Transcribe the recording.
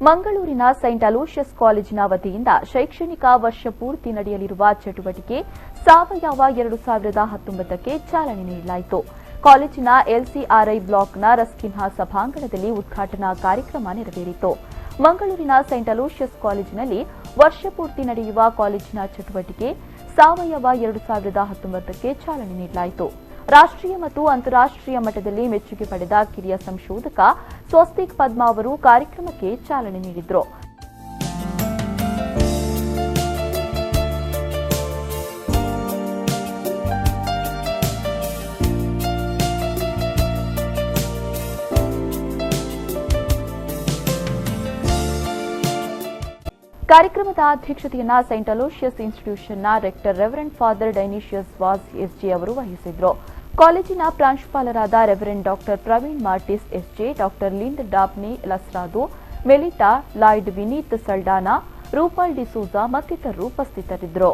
ಮಂಗಳೂರಿನ Saint Aloysius ಕಾಲೇಜಿನ ವತಿಯಿಂದ ಶೈಕ್ಷಣಿಕ ವರ್ಷ ಪೂರ್ತಿ ನಡೆಯಲಿರುವ ಚಟುವಟಿಕೆ ಸಾವಯವ 2019ಕ್ಕೆ ಚಾಲನೆ ನೀಡಲಾಯಿತು. ಕಾಲೇಜಿನ ಎಲ್ಸಿಆರ್ಐ ಬ್ಲಾಕ್ನ ರಸ್ಕಿನ್ಹಾ ಸಭಾಂಗಣದಲ್ಲಿ ಉದ್ಘಾಟನಾ ಕಾರ್ಯಕ್ರಮ ನೆರವೇರಿತು. ಮಂಗಳೂರಿನ ಸೈಂಟ್ ಅಲೋಷಿಯಸ್ ಕಾಲೇಜಿನಲ್ಲಿ ವರ್ಷ ಪೂರ್ತಿ ನಡೆಯುವ ಕಾಲೇಜಿನ ಚಟುವಟಿಕೆ ಸಾವಯವ 2019ಕ್ಕೆ ಚಾಲನೆ ನೀಡಲಾಯಿತು. ರಾಷ್ಟ್ರೀಯ ಮತ್ತು ಅಂತಾರಾಷ್ಟ್ರೀಯ ಮಟ್ಟದಲ್ಲಿ ಮೆಚ್ಚುಗೆ ಪಡೆದ ಕಿರಿಯ ಸಂಶೋಧಕ ಸ್ವಸ್ತಿಕ್ ಪದ್ಮಾ ಅವರು ಕಾರ್ಯಕ್ರಮಕ್ಕೆ ಚಾಲನೆ ನೀಡಿದರು. ಕಾರ್ಯಕ್ರಮದ ಅಧ್ಯಕ್ಷತೆಯನ್ನು ಸೈಂಟ್ ಅಲೋಷಿಯಸ್ ಇನ್ಸ್ಟಿಟ್ಯೂಷನ್ನ rector reverend father Dionysius Vaz SJ ಅವರು ವಹಿಸಿದರು. ಕಾಲೇಜಿನ ಪ್ರಾಂಶುಪಾಲರಾದ reverend doctor Praveen Martis SJ, doctor Lind Daphne ಲಸ್ರಾದು, Melita Lloyd, Vineeth Saldanha, Rupal D'Souza ಮತ್ತಿತರರು ಉಪಸ್ಥಿತರಿದ್ದರು.